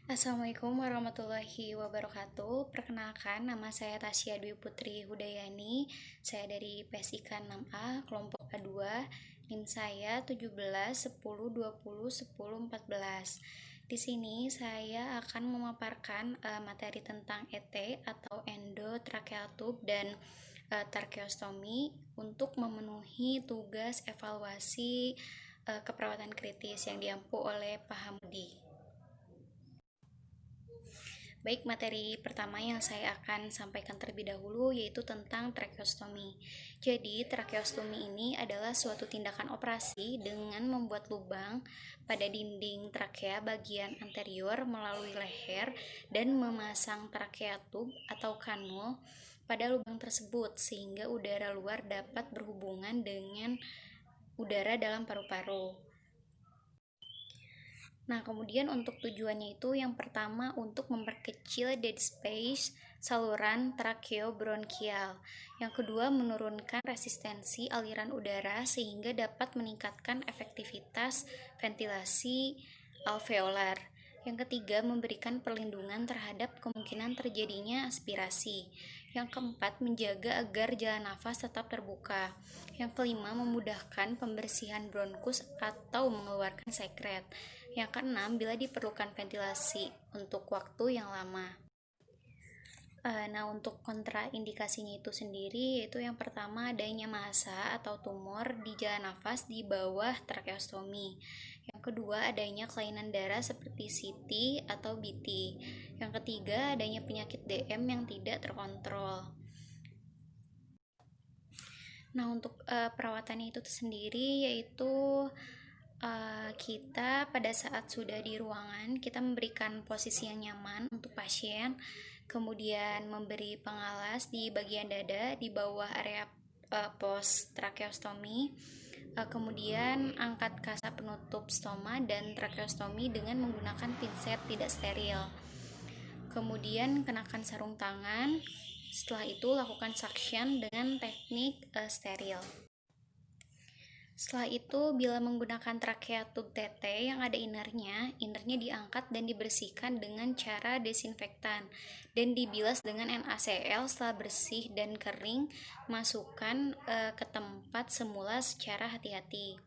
Assalamualaikum warahmatullahi wabarakatuh. Perkenalkan, nama saya Tasya Dwi Putri Hudayani. Saya dari PSIK 6A, kelompok A2. NIM saya 17 10 20 10 14. Di sini saya akan memaparkan materi tentang ET atau endotracheal tube dan tracheostomy untuk memenuhi tugas evaluasi keperawatan kritis yang diampu oleh Pak Hamudi. Baik, materi pertama yang saya akan sampaikan terlebih dahulu yaitu tentang tracheostomy. Jadi, tracheostomy ini adalah suatu tindakan operasi dengan membuat lubang pada dinding trakea bagian anterior melalui leher dan memasang trachea tube atau kanul pada lubang tersebut sehingga udara luar dapat berhubungan dengan udara dalam paru-paru. Nah, kemudian untuk tujuannya itu yang pertama untuk memperkecil dead space saluran tracheobronchial. Yang kedua menurunkan resistensi aliran udara sehingga dapat meningkatkan efektivitas ventilasi alveolar. Yang ketiga memberikan perlindungan terhadap kemungkinan terjadinya aspirasi. Yang keempat menjaga agar jalan nafas tetap terbuka. Yang kelima memudahkan pembersihan bronkus atau mengeluarkan sekret. Yang keenam, bila diperlukan ventilasi untuk waktu yang lama. Nah, untuk kontraindikasinya itu sendiri, yaitu yang pertama adanya massa atau tumor di jalan nafas di bawah tracheostomy. Yang kedua, adanya kelainan darah seperti CT atau BT. Yang ketiga, adanya penyakit DM yang tidak terkontrol. Nah, untuk perawatannya itu sendiri yaitu kita pada saat sudah di ruangan, kita memberikan posisi yang nyaman untuk pasien, kemudian memberi pengalas di bagian dada di bawah area pos tracheostomy, kemudian angkat kasa penutup stoma dan tracheostomy dengan menggunakan pinset tidak steril. Kemudian kenakan sarung tangan, setelah itu lakukan suction dengan teknik steril. Setelah itu, bila menggunakan trachea tube TT yang ada innernya diangkat dan dibersihkan dengan cara desinfektan dan dibilas dengan NaCl. Setelah bersih dan kering, masukkan ke tempat semula secara hati-hati.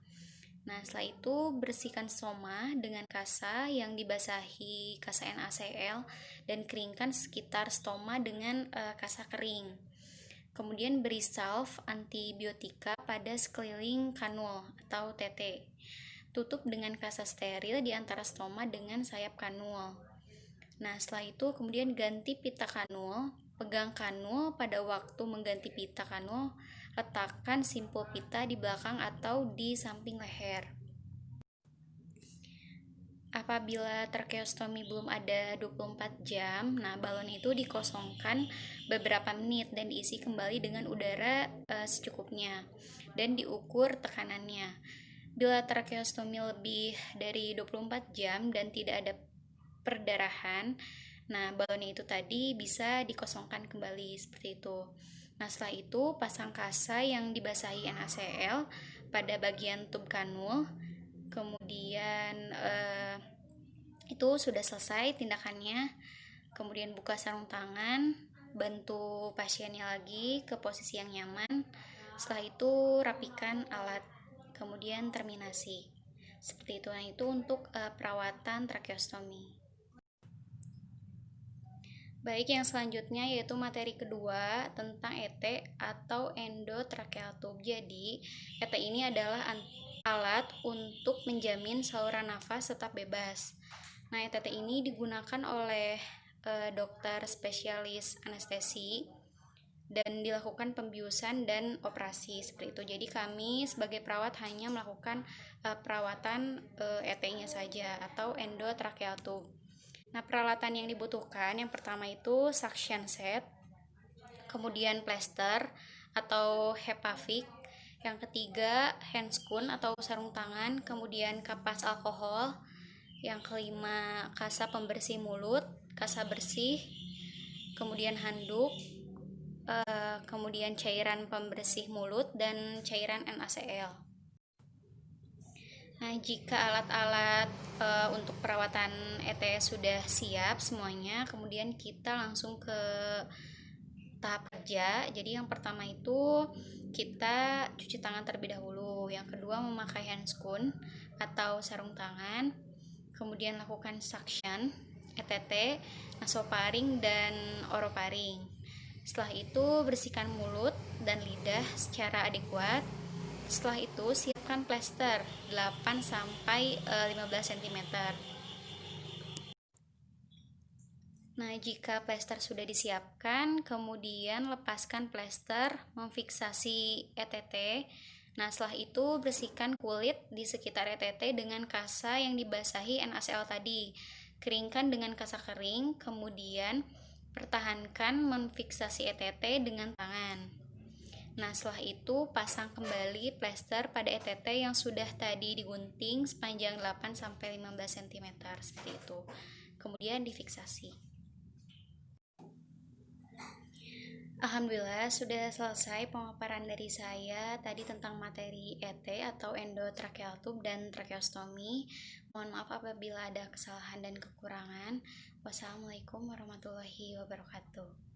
Nah, setelah itu bersihkan stoma dengan kasa yang dibasahi kasa NaCl dan keringkan sekitar stoma dengan kasa kering. Kemudian beri salve antibiotika pada sekeliling kanul atau TT. Tutup dengan kasa steril di antara stoma dengan sayap kanul. Nah, setelah itu kemudian ganti pita kanul. Pegang kanul pada waktu mengganti pita kanul. Letakkan simpul pita di belakang atau di samping leher. Apabila tracheostomy belum ada 24 jam, nah balon itu dikosongkan beberapa menit dan diisi kembali dengan udara secukupnya dan diukur tekanannya. Bila tracheostomy lebih dari 24 jam dan tidak ada perdarahan, nah balonnya itu tadi bisa dikosongkan kembali seperti itu. Nah, setelah itu pasang kasa yang dibasahi NaCl pada bagian tub kanul. Kemudian itu sudah selesai tindakannya. Kemudian buka sarung tangan, bantu pasiennya lagi ke posisi yang nyaman. Setelah itu rapikan alat, kemudian terminasi. Seperti itu. Nah, itu untuk perawatan tracheostomy. Baik, yang selanjutnya yaitu materi kedua tentang ET atau endotracheal tube. Jadi, ET ini adalah alat untuk menjamin saluran nafas tetap bebas. Nah, ETT ini digunakan oleh dokter spesialis anestesi dan dilakukan pembiusan dan operasi seperti itu. Jadi kami sebagai perawat hanya melakukan perawatan ET-nya saja atau endotracheal tube. Nah, peralatan yang dibutuhkan yang pertama itu suction set, kemudian plaster atau Hepavic, yang ketiga handscoon atau sarung tangan, kemudian kapas alkohol, yang kelima kasa pembersih mulut, kasa bersih, kemudian handuk, kemudian cairan pembersih mulut dan cairan NaCl. Nah, jika alat-alat untuk perawatan ET sudah siap semuanya, kemudian kita langsung ke tahap kerja. Jadi yang pertama itu kita cuci tangan terlebih dahulu. Yang kedua memakai handscoon atau sarung tangan. Kemudian lakukan suction, ETT, nasofaring dan orofaring. Setelah itu bersihkan mulut dan lidah secara adekuat. Setelah itu siapkan plester 8 sampai 15 cm. Nah, jika plester sudah disiapkan, kemudian lepaskan plester, memfiksasi ETT. Nah, setelah itu bersihkan kulit di sekitar ETT dengan kasa yang dibasahi NaCl tadi. Keringkan dengan kasa kering, kemudian pertahankan memfiksasi ETT dengan tangan. Nah, setelah itu pasang kembali plester pada ETT yang sudah tadi digunting sepanjang 8 sampai 15 cm seperti itu. Kemudian difiksasi. Alhamdulillah sudah selesai pemaparan dari saya tadi tentang materi ET atau endotracheal tube dan tracheostomy. Mohon maaf apabila ada kesalahan dan kekurangan. Wassalamualaikum warahmatullahi wabarakatuh.